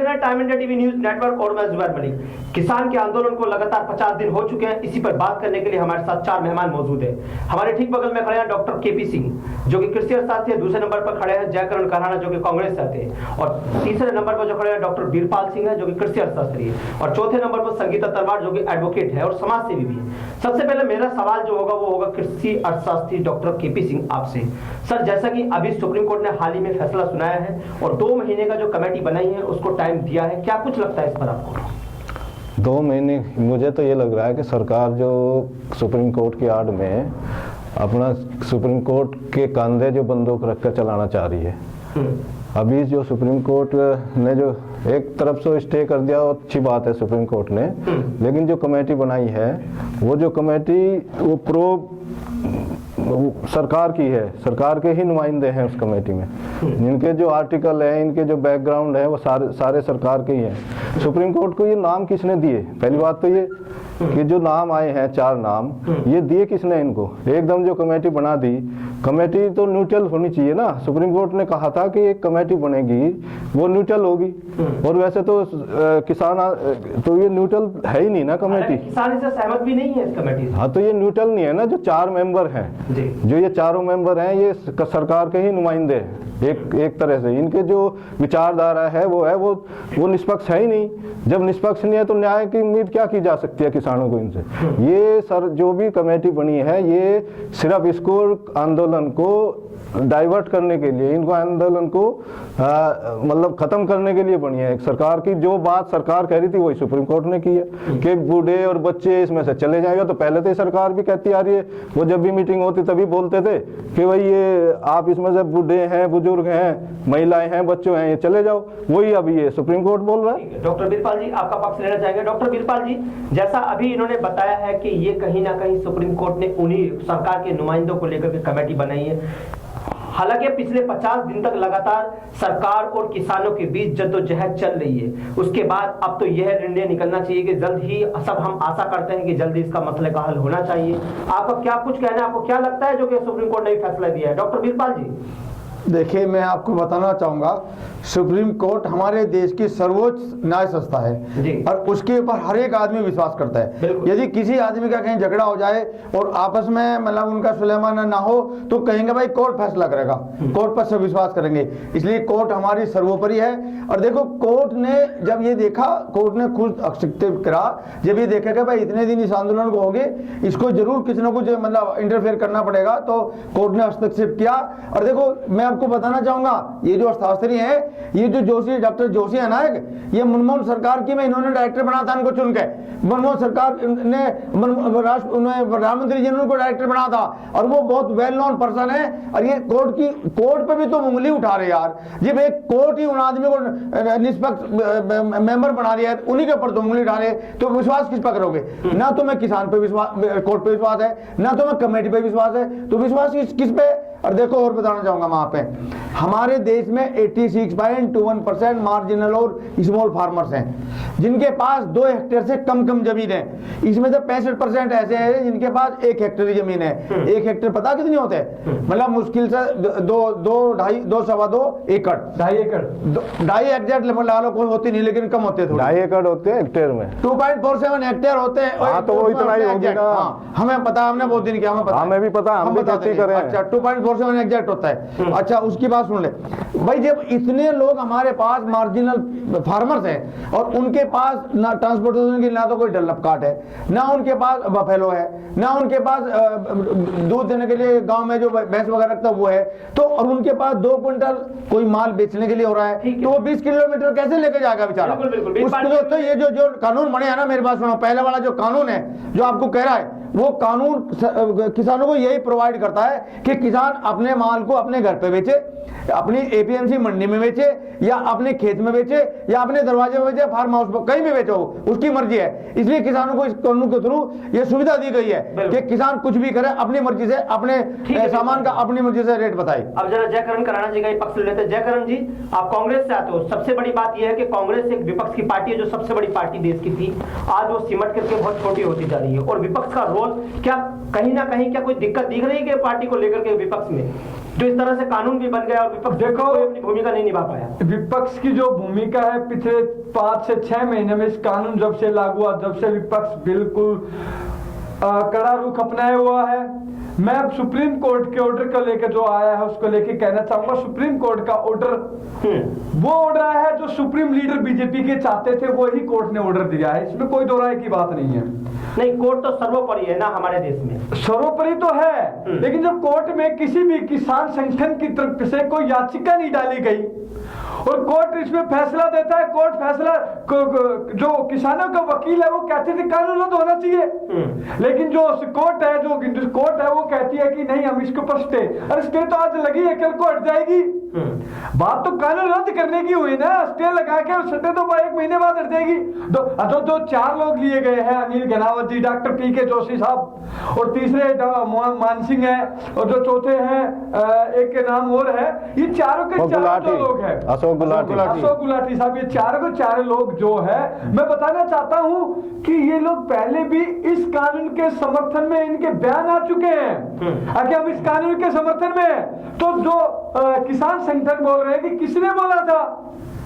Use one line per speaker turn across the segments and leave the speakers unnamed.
देख रहे हैं time India TV news network और मैं जुबैर मलिक। किसान के आंदोलन को लगातार 50 दिन हो चुके हैं। इसी पर बात करने के लिए हमारे साथ 4 मेहमान मौजूद हैं। हमारे ठीक बगल में खड़े हैं डॉक्टर केपी सिंह जो कि कृषि अर्थशास्त्री, दूसरे नंबर पर खड़े हैं जयकरण कराना जो कि कांग्रेस से आते हैं, और तीसरे नंबर पर जो खड़े हैं डॉक्टर बीरपाल सिंह है जो कि कृषि अर्थशास्त्री है, और चौथे नंबर पर संगीता तलवार जो कि एडवोकेट है और समाज सेवी भी है। सबसे पहले मेरा सवाल जो होगा वो होगा कृषि अर्थशास्त्री डॉक्टर केपी सिंह आपसे। सर, जैसा कि अभी सुप्रीम कोर्ट ने हाल ही में फैसला सुनाया है और 2 महीने का जो कमेटी बनाई है उसको टाइम दिया है, क्या कुछ लगता है इस पर आपको?
2 महीने मुझे तो ये लग रहा है कि सरकार जो सुप्रीम कोर्ट की आड़ में अपना सुप्रीम कोर्ट के कंधे जो बंदूक रखकर चलाना चाह रही है। अभी जो सुप्रीम कोर्ट ने जो एक तरफ से स्टे कर दिया वो अच्छी बात है सुप्रीम कोर्ट ने, लेकिन जो कमेटी बनाई है वो जो कमेटी वो प्रो सरकार की है, सरकार के ही नुमाइंदे हैं उस कमेटी में। इनके जो आर्टिकल है, इनके जो बैकग्राउंड है वो सारे सरकार के ही हैं। सुप्रीम कोर्ट को ये नाम किसने दिए? पहली बात तो ये कि जो नाम आए हैं 4 नाम, ये दिए किसने इनको? एकदम जो कमेटी बना दी, कमेटी तो न्यूट्रल होनी चाहिए ना। सुप्रीम कोर्ट ने कहा था कि एक कमेटी बनेगी वो न्यूट्रल होगी, और वैसे तो किसान तो ये न्यूट्रल है ही नहीं ना कमेटी।
किसान इससे सहमत भी नहीं है इस कमेटी से।
हाँ, तो ये न्यूट्रल नहीं है ना। जो 4 मेंबर हैं, जो ये चारों मेंबर हैं ये सरकार के ही नुमाइंदे हैं एक तरह से। इनके जो विचारधारा है वो निष्पक्ष है ही नहीं। जब निष्पक्ष नहीं है तो न्याय की उम्मीद क्या की जा सकती है किसानों को इनसे? ये सर जो भी कमेटी बनी है ये सिर्फ इसको आंदोलन को डाइवर्ट करने के लिए, इनको आंदोलन को मतलब खत्म करने के लिए बनी है। सरकार की जो बात सरकार कह रही थी वही सुप्रीम कोर्ट ने की है कि बूढ़े और बच्चे इसमें से चले जाएगा। तो पहले तो ये सरकार भी कहती आ रही है, वो जब भी मीटिंग होती तभी बोलते थे कि भाई ये आप इसमें से बूढ़े हैं, बुजुर्ग हैं, महिलाएं हैं, बच्चे हैं, ये चले जाओ। वही अभी ये सुप्रीम कोर्ट बोल रहा है।
डॉक्टर बीरपाल जी आपका पक्ष लेना चाहेंगे। डॉक्टर बीरपाल जी, जैसा अभी इन्होंने बताया है कि ये कहीं ना कहीं सुप्रीम कोर्ट ने उन्हीं सरकार के नुमाइंदों को लेकर के कमेटी बनाई है। हालांकि पिछले 50 दिन तक लगातार सरकार और किसानों के बीच जद्दोजहद चल रही है, उसके बाद अब तो यह निर्णय निकलना चाहिए कि जल्द ही, सब हम आशा करते हैं कि जल्दी इसका मसले का हल होना चाहिए। आपका क्या कुछ कहना है? आपको क्या लगता है जो कि सुप्रीम कोर्ट ने फैसला दिया है? डॉक्टर बीरपाल जी
देखिए, मैं आपको बताना चाहूंगा, सुप्रीम कोर्ट हमारे देश की सर्वोच्च न्याय संस्था है और उसके ऊपर हर एक आदमी विश्वास करता है। यदि किसी आदमी का कहीं झगड़ा हो जाए और आपस में मतलब उनका सुलहमाना ना हो तो कहेंगे भाई कोर्ट फैसला करेगा, कोर्ट पर सब विश्वास करेंगे। इसलिए कोर्ट हमारी सर्वोपरि है। और देखो, कोर्ट ने जब ये देखा, कोर्ट ने खुद हस्तक्षेप करा, जब ये देखा कि भाई इतने दिन इस आंदोलन को हो गए, इसको जरूर कुछ ना कुछ मतलब इंटरफेयर करना पड़ेगा, तो कोर्ट ने हस्तक्षेप किया। और देखो, मैं आपको बताना चाहूंगा, ये जो अर्थशास्त्री है, ये जो जोशी, डॉक्टर जोशी है ना, ये मनमोहन सरकार की में इन्होंने डायरेक्टर बना था इनको चुन के। मनमोहन सरकार ने प्रधानमंत्री जी ने उनको डायरेक्टर बना था और वो बहुत वेल नोन पर्सन है। और ये कोर्ट पे भी तो उंगली उठा रहे यार। जब एक कोर्ट ही उन आदमी को निष्पक्ष मेंबर बना रही है, उन्हीं के ऊपर तो उंगली उठा रहे, तो विश्वास किस पर करोगे? ना तो मैं किसान पे विश्वास, कोर्ट पे विश्वास है, ना तो मैं कमेटी पे विश्वास है, तो विश्वास किस पे? और देखो, और बताना चाहूंगा वहां पे हमारे देश में 86.21% मार्जिनल और स्मॉल फार्मर्स हैं जिनके पास 2 हेक्टेयर से कम जमीन है। इसमें से 65% ऐसे हैं जिनके पास 1 हेक्टेयर जमीन है। 1 हेक्टेयर पता कितनी होते हैं? मतलब मुश्किल से 2.5 एकड़, 2.5 एग्जैक्ट लगा लो, कोई होती नहीं लेकिन कम होते हैं,
2.5 एकड़ होते हैं हेक्टेयर में,
2.47 हेक्टेयर होते हैं।
हाँ, तो वो इतना ही होगी ना।
हमें पता, हमने बहुत दिन किया, हमें पता,
हमें भी पता, हम भी खेती करें।
अच्छा, 2.47 एग्जैक्ट होता है। अच्छा, उसकी बात सुन ले भाई, जब इतने लोग हमारे पास मार्जिनल फार्मर्स हैं और उनके पास ना ट्रांसपोर्टेशन की, ना तो कोई डेवलप कार्ट है, ना उनके पास बफेलो है, ना उनके पास दूध देने के लिए गांव में जो भैंस वगैरह रखता है वो है, तो और उनके पास 2 क्विंटल कोई माल बेचने के लिए हो रहा है, तो वो 20 किलोमीटर कैसे लेके जाएगा बेचारा? उसको तो ये जो कानून बने हैं ना, मेरी बात सुनो, पहले वाला जो कानून है जो आपको कह रहा है, वो कानून किसानों को यही प्रोवाइड करता है कि किसान अपने माल को अपने घर पे बेचे, अपनी एपीएमसी मंडी में बेचे, या अपने खेत में बेचे, या अपने दरवाजे में बेचे, फार्म हाउस पर कहीं भी बेचो, उसकी मर्जी है। इसलिए किसानों को इस कानून के थ्रू ये सुविधा दी गई है कि किसान कुछ भी करे, अपनी मर्जी से, अपने सामान का अपनी मर्जी से रेट बताए।
अब जरा जयकरण कराना जी का पक्ष लेते हैं। जयकरण जी, आप कांग्रेस से आते हो, सबसे बड़ी बात यह है कि कांग्रेस एक विपक्ष की पार्टी है जो सबसे बड़ी पार्टी देश की थी, आज वो सिमट करके बहुत छोटी होती जा रही है, और विपक्ष का रोल क्या कहीं ना कहीं क्या कोई दिक्कत दिख रही है कि पार्टी को लेकर के विपक्ष में? जो इस तरह से कानून भी बन गया और विपक्ष
देखो,
कोई अपनी भूमिका नहीं निभा पाया।
विपक्ष की जो भूमिका है पिछले 5 से 6 महीने में, इस कानून जब से लागू हुआ जब से विपक्ष बिल्कुल कड़ा रुख अपनाया हुआ है। मैं अब सुप्रीम कोर्ट के ऑर्डर को लेकर जो आया है उसको लेकर कहना चाहूंगा, सुप्रीम कोर्ट का ऑर्डर वो ऑर्डर है जो सुप्रीम लीडर बीजेपी के चाहते थे, वो ही कोर्ट ने ऑर्डर दिया है, इसमें कोई दो राय की बात नहीं है।
नहीं, कोर्ट तो सर्वोपरि है ना हमारे देश में,
सर्वोपरि तो है, लेकिन जब कोर्ट में किसी भी किसान संगठन की तरफ से कोई याचिका नहीं डाली गई और कोर्ट इसमें फैसला देता है, कोर्ट फैसला जो किसानों का वकील है वो कहते थे कानून रद्द होना चाहिए, लेकिन जो कोर्ट है वो कहती है कि नहीं हम इसके ऊपर स्टे, अरे स्टे तो आज लगी है, कल को हट जाएगी। बात तो कानून रद्द करने की हुई ना, स्टे लगा के स्टे तो 1 महीने बाद हट जाएगी। दो 4 लोग लिए गए हैं, अनिल गनावत जी, डॉक्टर पीके जोशी साहब और तीसरे मान सिंह है और जो चौथे हैं एक के नाम और है, ये चारों के 4 लोग हैं, अशोक गुलाटी साहब, ये चारों लोग जो है, मैं बताना चाहता हूं कि ये लोग पहले भी इस कानून के समर्थन में इनके बयान आ चुके हैं। अगर हम इस कानून के समर्थन में, तो जो किसान संगठन बोल रहे हैं कि किसने बोला था,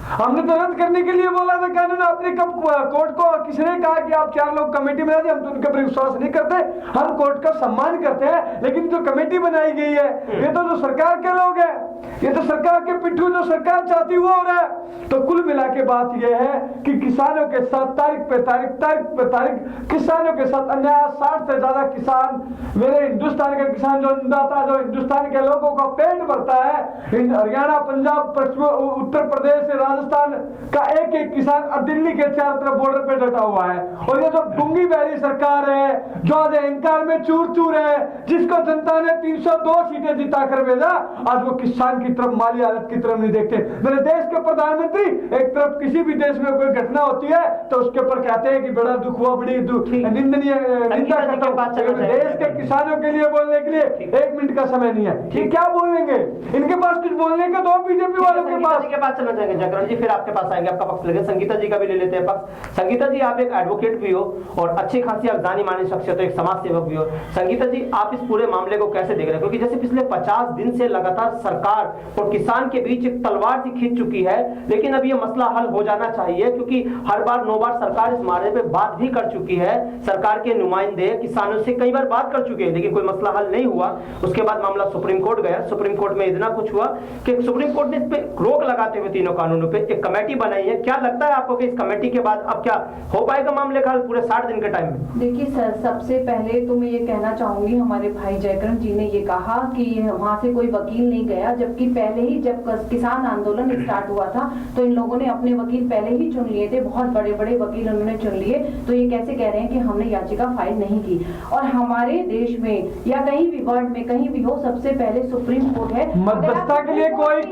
हमने तो रद्द करने के लिए बोला था कानून, आपने कब कोर्ट को किसने कहा कि आप 4 लोग कमेटी बना दी, हम तो उनके पर विश्वास नहीं करते, हम कोर्ट का सम्मान करते हैं, लेकिन जो कमेटी बनाई गई है ये तो जो सरकार के लोग हैं, ये तो सरकार के पिट्ठू, जो सरकार चाहती वो हो रहा है। तो कुल मिला के बात यह है कि किसानों के साथ तारीख पे तारीख किसानों के साथ अन्याय, 60 से ज्यादा किसान, मेरे हिंदुस्तान के किसान जो अन्नदाता, जो हिंदुस्तान के लोगों का पेट भरता है, हरियाणा, पंजाब, पश्चिम उत्तर प्रदेश, राजस्थान का एक किसान और दिल्ली के चारों तरफ बॉर्डर पे डटा हुआ है। और ये जो गुंगी बैरी सरकार है, जो आज अहंकार में चूर है, जिसको जनता ने 302 सीटें जिता कर भेजा, आज वो किसान की तरफ, माली हालत की तरफ नहीं देखते। मेरे देश के प्रधानमंत्री एक तरफ किसी भी देश में कोई घटना होती है तो उसके ऊपर कहते हैं कि बड़ा दुख हुआ, बड़ी निंदनीय निंदा करता हूं, देश के किसानों के लिए बोलने के लिए 1 मिनट का समय नहीं है। ये क्या बोलेंगे, इनके पास कुछ बोलने का तो बीजेपी वालों के पास
चलना चाहेंगे। जगरण जी फिर आपके पास आएंगे, आपका पक्ष लगे, संगीता जी का भी ले लेते हैं पक्ष। संगीता जी, आप एक एडवोकेट भी हो और अच्छी खासी आप जानी मानी शख्सियत हो, एक समाज सेवक भी हो। संगीता जी, आप इस पूरे मामले को कैसे देख रहे हैं, क्योंकि जैसे पिछले 50 दिन से लगातार सरकार और किसान के बीच एक तलवार सी खींच चुकी है, लेकिन अब ये मसला हल हो जाना चाहिए, क्योंकि हर बार 9 बार सरकार इस मामले पे बात भी कर चुकी है, सरकार के नुमाइंदे किसानों से कई बार बात कर चुके हैं, लेकिन कोई मसला हल नहीं हुआ। उसके बाद मामला सुप्रीम कोर्ट गया, सुप्रीम कोर्ट में इतना कुछ हुआ कि सुप्रीम कोर्ट ने इस पे रोक लगाते हुए तीनों कानूनों पे एक कमेटी बनाई है। क्या लगता है आपको कि इस कमेटी के बाद अब क्या हो पाएगा मामले का हल पूरे 60 दिन के टाइम में?
देखिए सर, सबसे पहले तो मैं ये कहना चाहूंगी, हमारे भाई जयकरण जी ने ये कहा कि वहां से कोई वकील नहीं गया, जबकि पहले ही जब किसान आंदोलन स्टार्ट हुआ था तो इन लोगों ने अपने वकील पहले ही चुन लिए थे, बहुत बड़े बड़े वकील उन्होंने चुन लिए। तो ये कैसे कह रहे हैं कि हमने याचिका फाइल नहीं की? और हमारे देश में या कहीं भी वर्ल्ड में कहीं भी हो, सबसे पहले सुप्रीम कोर्ट है।
मध्यस्थता के लिए कोई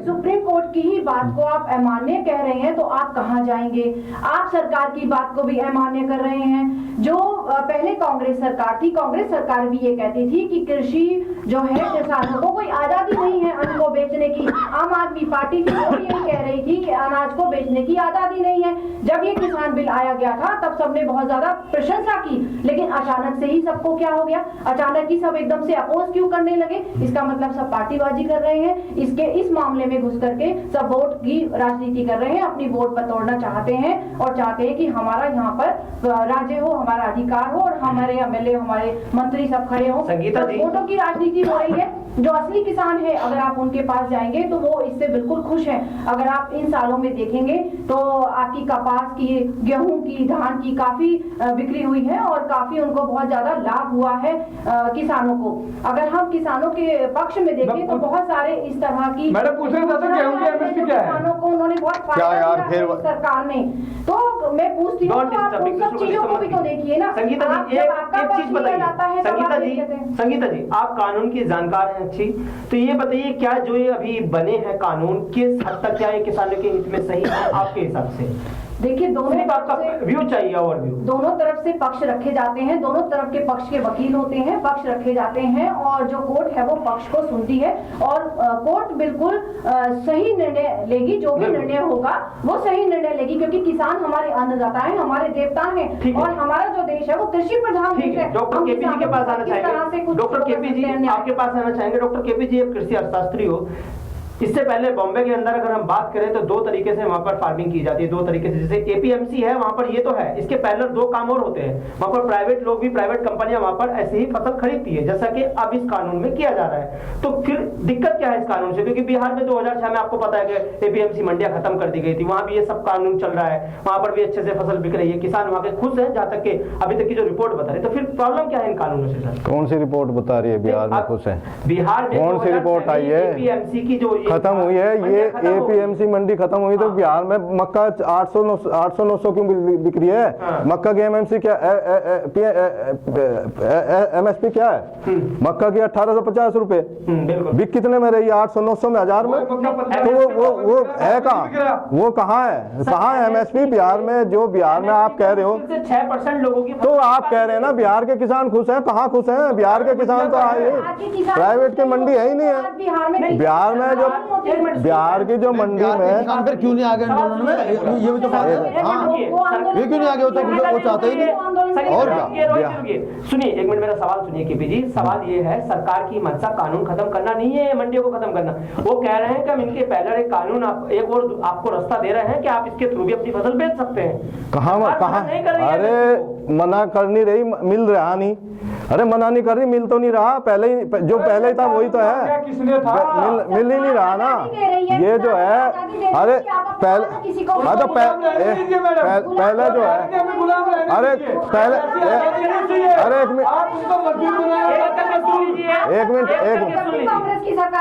सुप्रीम कोर्ट की ही बात को आप अमान्य कह रहे हैं तो आप कहां जाएंगे? आप सरकार की बात को भी अमान्य कर रहे हैं। जो पहले कांग्रेस सरकार थी, कांग्रेस सरकार भी ये कहती थी कि कृषि जो है किसानों को कोई आजादी नहीं है अन्न को बेचने की। आम आदमी पार्टी थी वो ये कह रही थी कि अनाज को बेचने की आजादी नहीं है। जब ये किसान बिल आया गया था तब सबने बहुत ज्यादा प्रशंसा की, लेकिन अचानक से ही सबको क्या हो गया, अचानक ही सब एकदम से अपोज क्यों करने लगे? इसका मतलब सब पार्टीबाजी कर रहे हैं, इस मामले में घुस करके सब वोट की राजनीति कर रहे हैं, अपनी वोट पर तोड़ना चाहते हैं और चाहते हैं कि हमारा यहाँ पर राज्य हो, हमारा अधिकार हो और हमारे एमएलए, हमारे मंत्री सब खड़े हो। वोटों की राजनीति हो रही है। जो असली किसान है, अगर आप उनके पास जाएंगे तो वो इससे बिल्कुल खुश हैं। अगर आप इन सालों में देखेंगे तो आपकी कपास की, गेहूं की, धान की काफी बिक्री हुई है और काफी उनको बहुत ज्यादा लाभ हुआ है किसानों को। अगर हम किसानों के पक्ष में देखें तो बहुत सारे इस तरह की किसानों को उन्होंने बहुत फायदा दिया है सरकार में। तो मैं पूछती हूँ, सब चीजों को भी तो देखिए ना।
संगीता जी, एक चीज बताइए, संगीता जी, आप कानून की जानकार हैं अच्छी, तो ये बताइए क्या जो ये अभी बने हैं कानून, किस हद तक क्या ये किसानों के हित में सही है आपके हिसाब से?
देखिए दोनों
सिर्फ आपका व्यू चाहिए, ओवरव्यू।
दोनों तरफ से पक्ष रखे जाते हैं, दोनों तरफ के पक्ष के वकील होते हैं, पक्ष रखे जाते हैं और जो कोर्ट है वो पक्ष को सुनती है और कोर्ट बिल्कुल सही निर्णय लेगी। जो भी निर्णय होगा वो सही निर्णय लेगी, क्योंकि किसान हमारे अन्नदाता हैं, हमारे देवता हैं और हमारा जो देश है वो कृषि प्रधान देश है।
डॉक्टर केपी जी के पास आना चाहेंगे। डॉक्टर केपी जी आपके पास आना चाहेंगे। डॉक्टर केपी जी, एक कृषि अर्थशास्त्री हो, इससे पहले बॉम्बे के अंदर अगर हम बात करें तो दो तरीके से वहां पर फार्मिंग की जाती है, दो तरीके से। जैसे एपीएमसी है वहां पर, ये तो है, इसके पहले दो काम और होते हैं। वहां पर प्राइवेट लोग भी, प्राइवेट कंपनियां वहां पर ऐसे ही फसल खरीदती है, जैसा कि अब इस कानून में किया जा रहा है। तो फिर दिक्कत क्या है इस कानून से? क्योंकि बिहार में 2006 में आपको पता है कि एपीएमसी मंडियां खत्म कर दी गई थी, वहां भी ये सब कानून चल रहा है, वहां पर भी अच्छे से फसल बिक रही है, किसान वहां के खुश है, जहां तक कि अभी तक की जो रिपोर्ट बता रही है। तो फिर प्रॉब्लम क्या है इन कानूनों से सर?
कौन सी रिपोर्ट बता रही है बिहार में खुश है?
बिहार में
कौन सी रिपोर्ट आई है?
एपीएमसी की जो
खत्म हुई है, ये एपीएमसी मंडी खत्म हुई तो बिहार में मक्का 800-900 क्यों बिक रही है? मक्का की एमएमसी क्या, एमएसपी क्या है? मक्का की 1850 रुपए, बिक कितने में रही है? 800-900 में, 1000 में? तो वो है कहाँ? वो कहाँ है? कहाँ है एमएसपी बिहार में? जो बिहार में आप कह रहे हो
6% लोगों की,
तो आप कह रहे हैं ना बिहार के किसान खुश हैं, कहाँ खुश हैं? बिहार के किसान तो आए, प्राइवेट की मंडी है ही नहीं है बिहार में। जो बिहार की जो मंडी में
किसान फिर क्यों नहीं आगे आंदोलन में? ये भी तो बात है। हाँ, ये क्यों नहीं आगे होता? वो चाहते ही नहीं। और क्या?
सुनिए एक मिनट, मेरा सवाल सुनिए केपी जी। सवाल ये है, सरकार की मंशा कानून खत्म करना नहीं है, मंडियों को खत्म करना। वो कह रहे हैं कि हम इनके पहले एक कानून एक और आपको रास्ता दे रहे हैं कि आप इसके थ्रू भी अपनी फसल बेच सकते हैं।
कहाँ? अरे मना कर नहीं रही, मिल रहा नहीं। अरे मना नहीं कर रही, मिल तो नहीं रहा। पहले ही जो पहले ही था वही तो है, मिल ही नहीं रहा ना। ये जो है, अरे पहले जो है, अरे पहले, अरे एक मिनट,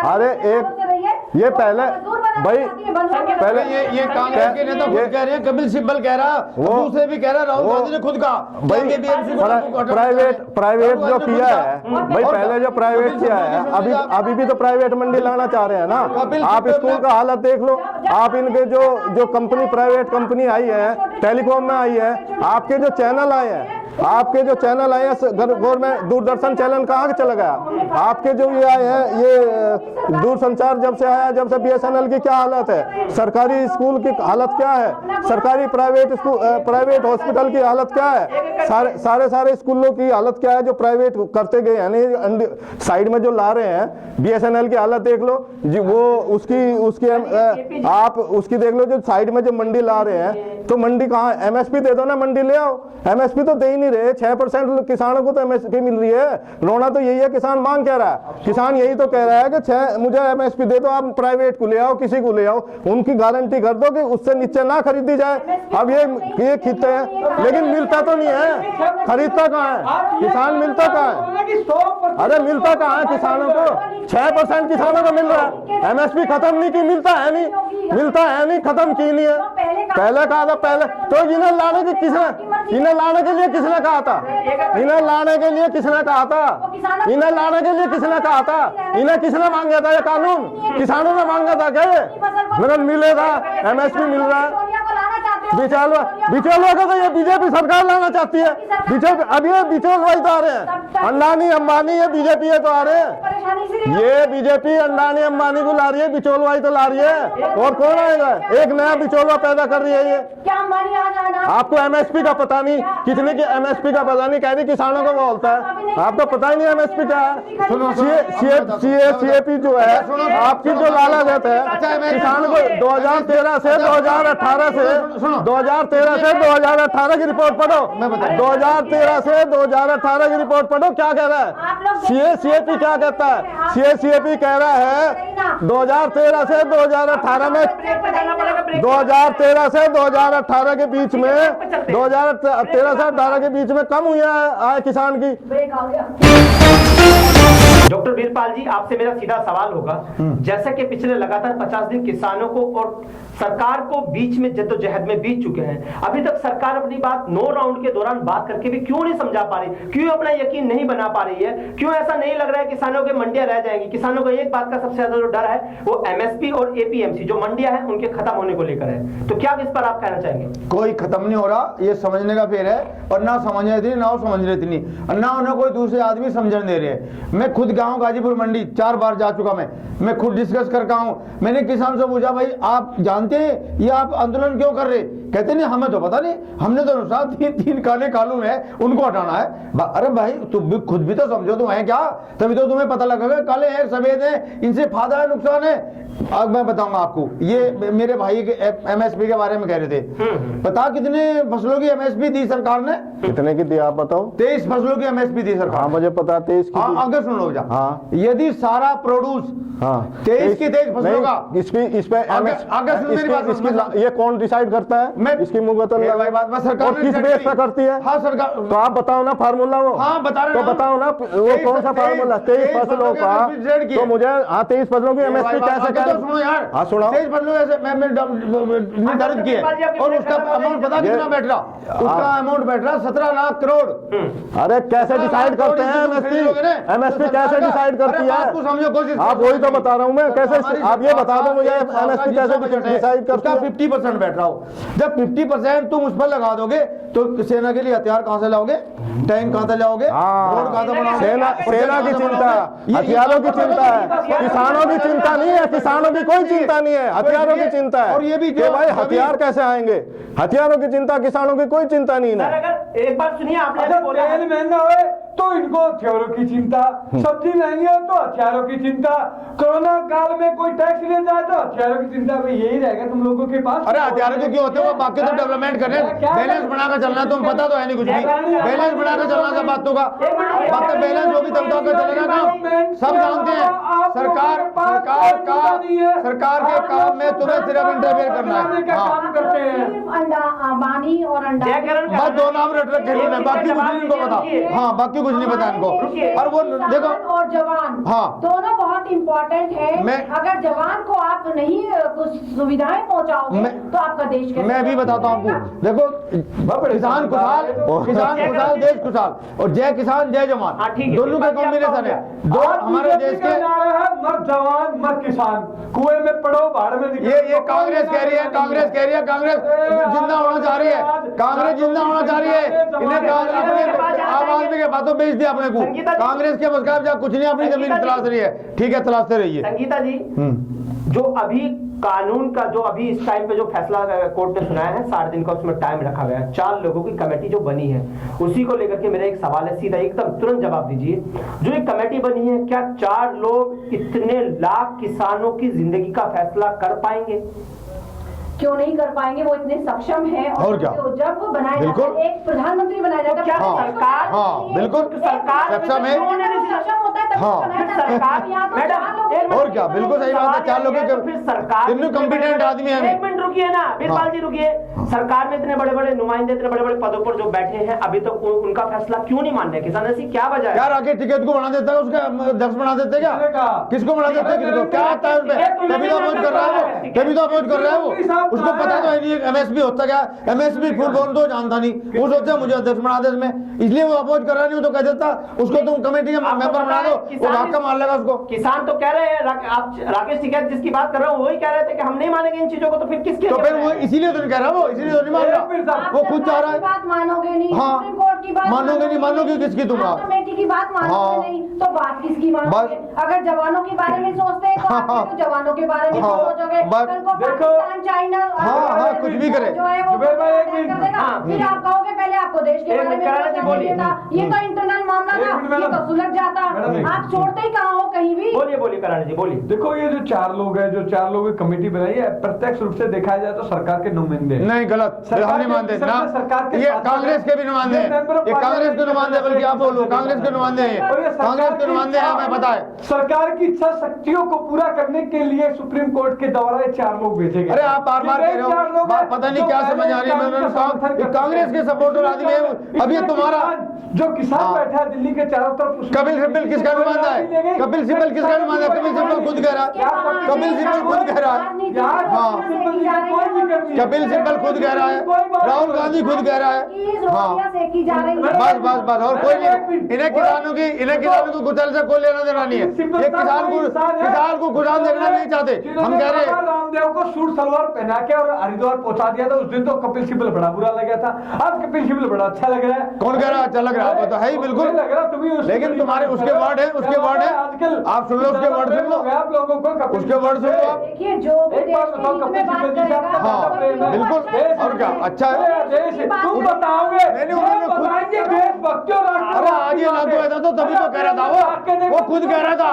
अरे ये पहले भाई, पहले
ये कांग्रेस के नेता खुद कह रहे हैं, कपिल सिब्बल कह रहा, वो दूसरे भी कह रहा, राहुल गांधी ने खुद कहा
प्राइवेट जो किया है भाई, पहले जो प्राइवेट किया है, अभी भी तो प्राइवेट मंडी लाना चाह रहे हैं ना। आप स्कूल का हालत देख लो, आप इनके जो कंपनी, प्राइवेट कंपनी आई है, टेलीकॉम में आई है, आपके जो चैनल आए हैं, गवर्नमेंट दूरदर्शन चैनल कहाँ चला गया? आपके जो ये आए हैं, ये दूरसंचार जब से आया, जब से बीएसएनएल की क्या हालत है, सरकारी स्कूल की हालत क्या है, सरकारी प्राइवेट हॉस्पिटल की हालत क्या है, सारे स्कूलों की हालत क्या है जो प्राइवेट करते गए, यानी साइड में जो ला रहे हैं। बीएसएनएल की हालत देख लो जी, वो उसकी आप उसकी देख लो, जो साइड में जो मंडी ला रहे हैं, तो मंडी कहाँ? एमएसपी दे दो ना, मंडी ले आओ। एमएसपी तो दे ही नहीं रहे। 6% किसानों को तो एमएसपी मिल रही है। रोना तो यही है, किसान मांग कह रहा है, किसान यही तो कह रहा है कि मुझे एमएसपी दे दो, आप प्राइवेट को ले आओ, किसी को ले आओ, उनकी गारंटी कर दो कि उससे नीचे ना खरीदी जाए। अब ये खींचते हैं, लेकिन मिलता तो नहीं है। खरीदता कहाँ है किसान? मिलता कहाँ है? अरे मिलता कहाँ है किसानों को? 6% किसानों को मिल रहा है। एमएसपी खत्म नहीं की, मिलता है नहीं, खत्म की नहीं है। पहले कहा था, पहले तो इन्हें लाने के लिए किसने कहा था? इन्हें किसने मांगा था? ये कानून किसानों ने मांगा था क्या? ये मगर मिलेगा, एमएसपी मिल रहा है। बिचौलिया का तो ये बीजेपी सरकार लाना चाहती है। अब ये बिचौलवाई तो आ रहे हैं, अंडानी अंबानी, ये बीजेपी है तो आ रहे हैं। ये बीजेपी अंडानी अंबानी को ला रही है, बिचौलवाई तो ला रही है। और कौन आएगा? एक नया बिचौलवा पैदा कर रही है ये। आपको एमएसपी का पता नहीं, कितने की एमएसपी का पता नहीं, कहती किसानों को बोलता है, आपको पता ही नहीं एमएसपी क्या है। सीएपी जो है आपकी, जो लालच है किसानों को 2013 से 2018 की रिपोर्ट पढ़ो, 2013 से 2018 की रिपोर्ट पढ़ो, क्या कह रहा है सीएपी क्या कहता है? सीएपी कह रहा है 2013 से 2018 में, 2013 से 2018 के बीच में, 2013 से 2018 के बीच में कम हुआ है आय किसान की।
डॉक्टर वीरपाल जी, आपसे मेरा सीधा सवाल होगा, जैसे कि पिछले लगातार 50 दिन किसानों को और सरकार को बीच में जद्दोजहद में बीत चुके हैं, अभी तक सरकार अपनी बात 9 राउंड के दौरान बात करके भी क्यों नहीं समझा पा रही, क्यों अपना यकीन नहीं बना पा रही है, क्यों ऐसा नहीं लग रहा है किसानों के मंडियां रह जाएंगी? किसानों को एक बात का सबसे ज्यादा जो डर है वो एमएसपी और एपीएमसी जो मंडियां हैं उनके खत्म होने को लेकर है, तो क्या इस पर आप कहना चाहेंगे?
कोई खत्म नहीं हो रहा, ये समझने का फेर है, और ना समझ रहे थे ना समझ रहे थे, ना उन्हें कोई दूसरे आदमी समझने दे रहे हैं। मैं खुद गया हूं गाजीपुर मंडी, 4 बार जा चुका, मैं खुद डिस्कस करके हूं। मैंने किसान से पूछा, भाई आप जानते हैं ये आप आंदोलन क्यों कर रहे? कहते नहीं हमें तो पता नहीं, हमने तो अनुसार 3 काले कानून है उनको हटाना है। अरे भाई तुम भी खुद भी तो समझो तुम है क्या, तभी तो तुम्हें पता लगेगा काले हैं सफेद हैं, इनसे फायदा है नुकसान है। अब मैं बताऊंगा आपको, ये मेरे भाई के एमएसपी के बारे में कह रहे थे, पता कितने फसलों की एमएसपी दी सरकार ने?
कितने की दी आप बताओ?
23 फसलों की एमएसपी दी सरकार।
हाँ मुझे पता 23 की।
हाँ आगे सुन लो जा।
हाँ
यदि सारा प्रोड्यूस 23 की 23 फसलों का
इस पे ये कौन डिसाइड करता है?
मैं
इसकी मुंह तो
सरकार
किस बेस पे करती है?
हाँ सरकार,
तो आप बताओ ना फार्मूला वो।
हाँ बता रहे,
तो बताओ ना वो कौन सा फार्मूला? 23 फसलों का, तो मुझे 23 फसलों की एमएसपी कैसे?
सुनो यार,
हाँ सुनाओ।
23 फसलों ऐसे मैं निर्धारित किए और उसका अमाउंट पता कितना बैठ रहा? उसका अमाउंट बैठ रहा 17 लाख करोड़।
अरे कैसे डिसाइड करते हैं एमएसपी? एमएसपी कैसे डिसाइड करती है?
समझो कोशिश,
आप वही तो बता रहा हूँ मैं, कैसे आप ये बता दो मुझे एमएसपी कैसे डिसाइड करता है?
50% बैठ रहा हो, जब 50% तुम उस पर लगा दोगे तो सेना के लिए हथियार कहां से लाओगे, टैंक कहां से लाओगे, रोड कहां से बनाओगे?
सेना की चिंता, हथियारों की चिंता है, किसानों की चिंता नहीं है, किसानों की कोई चिंता नहीं है, हथियारों की चिंता है।
और ये भी
कि भाई हथियार कैसे आएंगे, हथियारों की चिंता, किसानों की कोई चिंता नहीं है।
अगर एक बात सुनिए, आपने
तेल महंगा हो तो इनको हथियारों की चिंता, सब्जी महंगी हो तो हथियारों की चिंता, कोरोना काल में कोई टैक्स ले जाए तो हथियारों की चिंता। भाई यही रहेगा तुम लोगों के पास।
अरे हथियारों के क्यों होते हो, बाकी तो डेवलपमेंट करने, बैलेंस बनाकर चलना, तुम पता तो है नहीं कुछ भी, बैलेंस बनाकर चलना सब बातों का, बात बैलेंस होगी तब तो चलेगा काम, सब जानते हैं। सरकार के काम में तुम्हें सिर्फ इंटरफेयर करना है।
काम करते हैं
अंबानी और
बस 2 नाम रट रखे इन्होंने, बाकी कुछ नहीं इनको पता। हाँ बाकी कुछ नहीं पता इनको। और वो देखो
और जवान,
हाँ
दोनों बहुत इम्पोर्टेंट है। अगर जवान को आप नहीं कुछ सुविधाएं पहुंचाओगे तो आपका देश कैसे?
मैं भी बताता हूँ आपको, देखो किसान खुशहाल देश खुशहाल, और जय किसान जय जवान दोनों का कॉम्बिनेशन है। दो हमारे देश के
मत जवान मत किसान, कुएं में पड़ो भाड़ में निकलो।
ये कांग्रेस कह रही है, कांग्रेस जिंदा होना चाह रही है, कांग्रेस जिंदा होना चाह रही है। इन्हें अपने आम आदमी के बातों बेच दिया अपने को, कांग्रेस के मुकाबले जा कुछ नहीं, अपनी जमीन तलाश रही है। ठीक है तलाशते रहिए।
संगीता जी, जो अभी कानून का जो अभी इस टाइम पे जो फैसला कोर्ट ने सुनाया है 60 दिन का, उसमें टाइम रखा गया है, 4 लोगों की कमेटी जो बनी है, उसी को लेकर के मेरा एक सवाल है, सीधा एकदम तुरंत जवाब दीजिए। जो एक कमेटी बनी है, क्या 4 लोग इतने लाख किसानों की जिंदगी का फैसला कर पाएंगे?
क्यों नहीं कर पाएंगे? वो इतने सक्षम है। और क्या, जब वो बनाया जाता है, एक प्रधानमंत्री बनाया जाता है,
सरकार
बिल्कुल सक्षम है,
सक्षम होता है
और क्या, बिल्कुल सही बात है। 4 लोगों के सरकार कॉम्पिटेंट आदमी है।
एक मिनट रुकिए ना वीरपाल जी, रुकिए। सरकार में इतने बड़े बड़े नुमाइंदे, इतने बड़े बड़े पदों पर जो बैठे हैं, अभी तक उनका फैसला क्यों नहीं मान रहे किसान? ऐसी क्या वजह है?
यार आगे टिकट को बना देता है, उसका अध्यक्ष बना देते क्या? किसको बना देते हैं? किसको क्या आता है उसमें? तभी तो अपोज कर रहा है वो, तभी तो अपोज कर रहा है वो। उसको पता तो है नहीं एमएसपी होता क्या, एमएसपी फुल फॉर्म तो जानता नहीं, वो सोचता मुझे अध्यक्ष बना दे इसमें, इसलिए वो अपोज कर रहा नहीं। तो कह देता उसको तुम कमेटी का मेंबर बना दो, वो धक्का मार लेगा उसको।
किसान तो कह रहे हैं, आप राकेश टिकैत जिसकी बात कर रहे हो वही कह रहे थे कि हम नहीं मानेंगे इन चीजों को, तो फिर किसके?
तो फिर वो इसीलिए तो नहीं कह रहा, वो इसीलिए तो नहीं मान रहा, वो खुद जा रहा है।
बात मानोगे नहीं,
हाँ
सुप्रीम कोर्ट की बात
मानोगे नहीं, मानोगे किसकी तुम?
कमेटी की बात मानोगे नहीं तो बात किसकी मानोगे? अगर जवानों के बारे में सोचते हैं तो जवानों के बारे में सोचोगे, पाकिस्तान चाइना
कुछ भी करे
जो है वो फिर आप कहोगे पहले आपको देश के बारे में था, ये तो इंटरनल मामला था, ये तो सुलझ जाता। आप छोड़ते ही कहाँ हो कहीं भी?
बोलिए कराना जी बोलिए।
देखो ये जो 4 लोग हैं, जो 4 लोगों की कमेटी बनाई है, प्रत्यक्ष रूप से देखा जाए तो सरकार के नुमाइंदे नहीं, गलत, हम नहीं मानते ना, ये कांग्रेस के भी नुमाइंदे हैं, ये कांग्रेस के नुमाइंदे, बल्कि आप बोलो कांग्रेस के नुमाइंदे हैं, कांग्रेस के नुमाइंदे हैं, हमें पता है। सरकार की इच्छा शक्तियों को पूरा करने के लिए सुप्रीम कोर्ट के द्वारा 4 लोग भेजे गए।
अरे आप बार बार कह रहे हो, पता नहीं क्या समझ आ रही है। मैंने कहा कि कांग्रेस के सपोर्टर आदमी है, अब ये तुम्हारा
जो किसान बैठा है दिल्ली के चारों तरफ,
कपिल सिब्बल किसका नुमाइंदा है? कपिल सिब्बल किसका नुमाइंदा है? कपिल सिब्बल खुद कह रहा है, कपिल सिब्बल खुद कह रहा है, हाँ कपिल सिब्बल खुद कह रहा है, राहुल गांधी खुद कह रहा है, हाँ बस बस बस, और कोई नहीं। इन्हें किसानों को गुथल से कोई लेना देना नहीं है। ये किसान को खुदान देखना नहीं चाहते। हम कह रहे हैं
रामदेव को सूट सलवार पहना के और हरिद्वार पहुंचा दिया था, उस दिन तो कपिल सिब्बल बड़ा बुरा लगा था, आज कपिल सिब्बल बड़ा अच्छा लग रहा है।
कौन कह रहा है अच्छा लग रहा है? तो है ही बिल्कुल
लग रहा तुम्हें,
लेकिन तुम्हारे उसके वर्ड है, उसके वर्ड है,
आजकल
आप सुन लो उसके वर्ड सुन लो,
आप लोगों को
उसके वर्ड सुन लो आप।
देखिए जो
एक बात बताओ, कपिल सिब्बल जी का
हाँ बिल्कुल, और क्या अच्छा है।
तुम बताओगे,
मैंने उन्होंने खुद
बताएंगे देशभक्ति और
अरे आज ये लागू हुआ था तो तभी तो कह रहा था, वो खुद कह रहा था,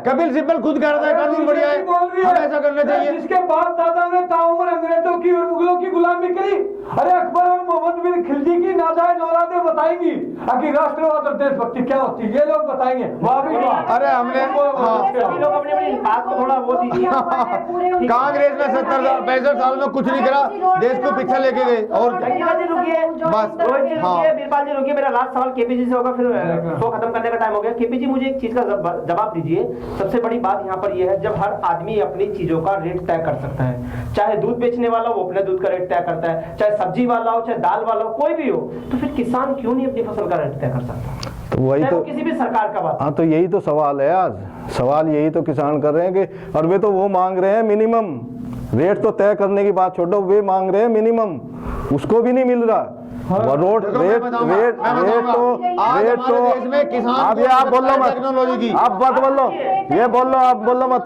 कपिल सिब्बल खुद कह रहा था कानून बढ़िया है, हमें ऐसा करना चाहिए।
जिसके बाद दादा ने ताउम्र अंग्रेजों की और मुगलों की गुलामी करी। अरे अकबर और मोहम्मद बिन खिलजी की नाजायज औलादें बताएंगी कि राष्ट्रवाद और देशभक्ति क्या होती है, ये लोग बताएंगे। वाह भी वाह।
अरे हमने
लोग अपनी बात को थोड़ा वो दीजिए।
कांग्रेस में 65 साल में कुछ नहीं करा, देश को पीछे लेके गए। और बस हाँ
बीरपाल जी रुकिए, मेरा लास्ट सवाल केपी जी से होगा, फिर शो खत्म करने का टाइम हो गया। केपी जी मुझे एक चीज का जवाब दीजिए। सबसे बड़ी बात यहाँ पर यह है, जब हर आदमी अपनी चीजों का रेट तय कर सकता है, चाहे दूध बेचने वाला हो वो अपने दूध का रेट तय करता है, चाहे सब्जी वाला हो चाहे दाल वाला हो, कोई भी हो, तो फिर किसान क्यों नहीं अपनी फसल का रेट तय कर सकता?
तो वही तो
किसी भी सरकार का बात।
हाँ तो यही तो सवाल है, आज सवाल यही तो किसान कर रहे हैं कि, और वे तो वो मांग रहे हैं मिनिमम रेट, तो तय करने की बात छोड़ो, वे मांग रहे हैं मिनिमम, उसको भी नहीं मिल रहा। रोड रेट तो अब ये आप बोलो मत,
टेक्नोलॉजी की
आप मत बोलो, ये बोलो आप बोलो मत,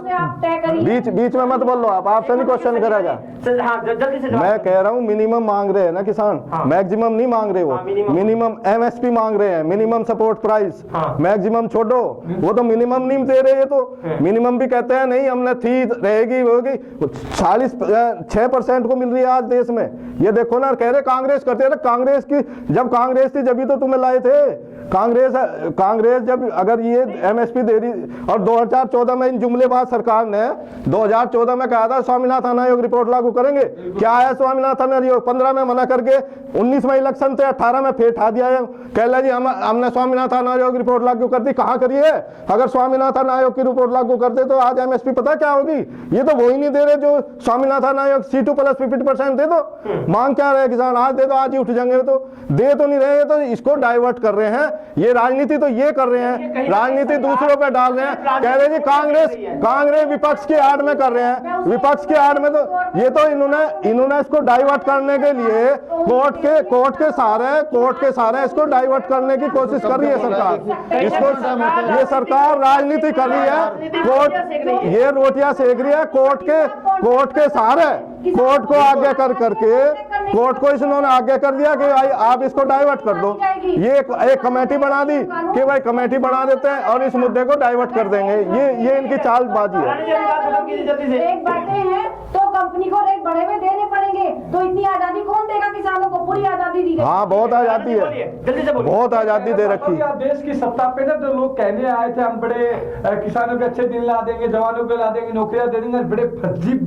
बीच में मत बोलो, आप आपसे नहीं क्वेश्चन करेगा। मैं कह रहा हूँ मिनिमम मांग रहे हैं ना किसान, मैक्सिमम नहीं मांग रहे, वो मिनिमम एमएसपी मांग रहे हैं, मिनिमम सपोर्ट प्राइस, मैक्सिमम छोड़ो, वो तो मिनिमम नहीं दे रहे, ये तो मिनिमम भी कहते हैं नहीं हमने थी रहेगी होगी। 46% को मिल रही है आज देश में, ये देखो ना, कह रहे कांग्रेस करते हैं, कांग्रेस की जब कांग्रेस थी जब तो तुम्हें लाए थे, कांग्रेस जब अगर ये एमएसपी दे रही, और 2014 में इन जुमलेबाज सरकार ने 2014 में कहा था स्वामीनाथन आयोग रिपोर्ट लागू करेंगे, क्या है स्वामीनाथन आयोग? 15 में मना करके 19 में इलेक्शन थे, 18 में फिर उठा दिया है, कह रहा जी हमने स्वामीनाथन आयोग रिपोर्ट लागू कर दी, कहाँ करी है? अगर स्वामीनाथन आयोग की रिपोर्ट लागू करते तो आज एमएसपी पता क्या होगी? ये तो वो ही नहीं दे रहे जो स्वामीनाथन आयोग C2 + 50% दे दो, मांग क्या रहे किसान? आज दे दो, आज ही उठ जाएंगे, तो दे तो नहीं रहे, तो इसको डाइवर्ट कर रहे हैं, ये राजनीति तो ये कर रहे हैं, राजनीति दूसरों पे डाल रहे हैं, कह रहे जी कांग्रेस विपक्ष की आड़ में कर रहे हैं, विपक्ष की आड़ में, तो ये तो इन्होंने इसको डाइवर्ट करने के लिए कोर्ट के सारे इसको डाइवर्ट करने की कोशिश कर रही है सरकार, इसको ये सरकार राजनीति कर रही है, कोर्ट ये रोटियां सेक रही है, कोर्ट के सारे कोर्ट को आगे करके कोर्ट को इन्होंने आगे कर दिया कि भाई आप इसको डाइवर्ट कर दो, ये एक कमेटी बना दी कि भाई कमेटी बना देते हैं और इस मुद्दे को डाइवर्ट कर देंगे, ये इनकी चालबाजी है।
रेट बढ़ते हैं तो कंपनी को रेट बढ़े हुए देने पड़ेंगे, तो इतनी आजादी कौन देगा किसानों को? पूरी आजादी दी।
हाँ बहुत आजादी है, बहुत आजादी दे रखी है।
देश की सत्ता पे ना जो लोग कहने आए थे हम बड़े किसानों के अच्छे दिन ला देंगे, जवानों को ला देंगे, नौकरियां दे देंगे, बड़े फर्जी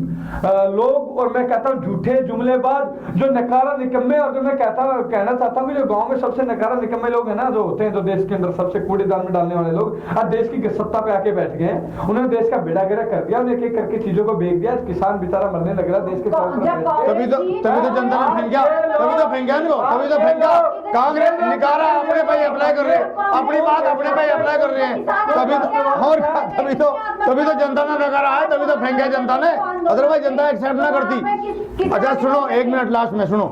लोग, और मैं कहता हूँ झूठे जुमलेबाज, जो नकारा निकम्मे, और जो मैं कहना चाहता हूँ कि जो गांव में सबसे नकारा निकम्मे लोग हैं ना, जो होते हैं, जो देश के अंदर सबसे कूड़ेदान में डालने वाले लोग, आज देश की सत्ता पे आके बैठ गए, उन्होंने देश का बेड़ा गर्क कर दिया, एक एक करके चीजों को बेच दिया, किसान बेचारा मरने लग रहा देश के
तभी तो जनता ने फेंका, तभी तो फेंका कांग्रेस निकारा अपने भाई अप्लाई कर रहे हैं, अपनी बात अपने भाई अप्लाई कर रहे हैं, तभी तो जनता ने नकारा है, तभी तो फेंका जनता ने, अदरवाइज जनता एक्सेप्ट ना करती। अच्छा सुनो, 1 मिनट लास्ट में सुनो,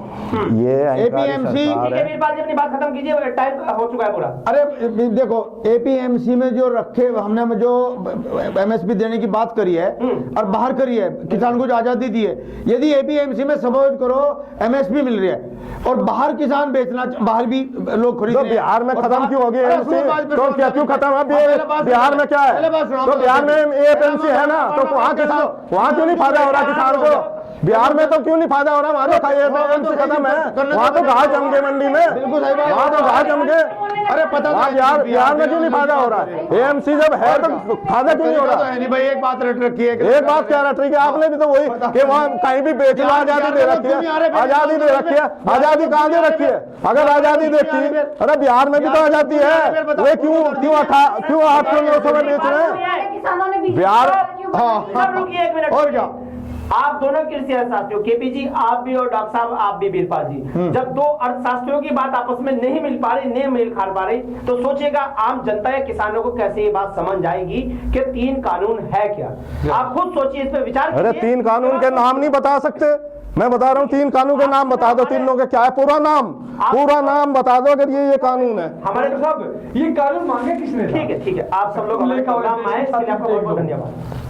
ये
एपीएमसी
अपनी बात खत्म कीजिए, टाइम हो चुका है पूरा।
अरे देखो, एपीएमसी में जो रखे हमने जो एमएसपी देने की बात करी है और बाहर करी है, किसान को जो आजादी दी है, यदि एपीएमसी में सपोज करो एमएसपी मिल रही है और बाहर किसान बेचना, बाहर भी लोग खरीद रहे हैं,
बिहार में खत्म क्यों हो गया? तो क्या क्यों खत्म है? बिहार में क्या है? तो बिहार में एपीएमसी है ना, तो वहाँ क्यों नहीं फायदा हो रहा किसान को? बिहार में तो क्यों नहीं फायदा हो रहा? वहाँ तो एएमसी खत्म है, वहाँ तो घास जम गए मंडी में,
बिल्कुल सही बात,
वहाँ तो घास जम गए।
अरे पता
वहाँ बिहार में क्यों नहीं फायदा हो रहा है? एएमसी जब है तो फायदा क्यों नहीं हो रहा?
नहीं भाई, एक बात रट रखी है,
एक बात क्या रट रही है आपने भी तो वही कि वहाँ कहीं भी बेच लो, आजादी दे रखी है, आजादी दे रखी है, आजादी कहाँ दे रखी है? अगर आजादी देखी, अरे बिहार में भी तो आजादी है, वे क्यों 800-900 में बेच रहे हैं?
किसानों ने
बिहार,
सब रुकिए एक मिनट।
और क्या?
आप दोनों कृषि अर्थशास्त्रियों, केपी जी आप भी और डॉक्टर साहब आप भी, वीरपाल जी, जब दो अर्थशास्त्रियों की बात आपस में नहीं मिल पा रही, नहीं मेल खा पा रही, तो सोचिएगा आम जनता या किसानों को कैसे ये बात समझ जाएगी कि 3 कानून है क्या? आप खुद सोचिए, इस पे विचार कीजिए।
अरे 3 कानून के नाम नहीं बता सकते? मैं बता रहा हूँ 3 कानून के नाम बता दो, तीनों के क्या है? पूरा नाम बता दो अगर ये कानून है।
हमारे साहब ये कानून मांगे किसने?
ठीक है, आप सब लोग हमारे प्रोग्राम में आए, इसके लिए आपका बहुत बहुत धन्यवाद।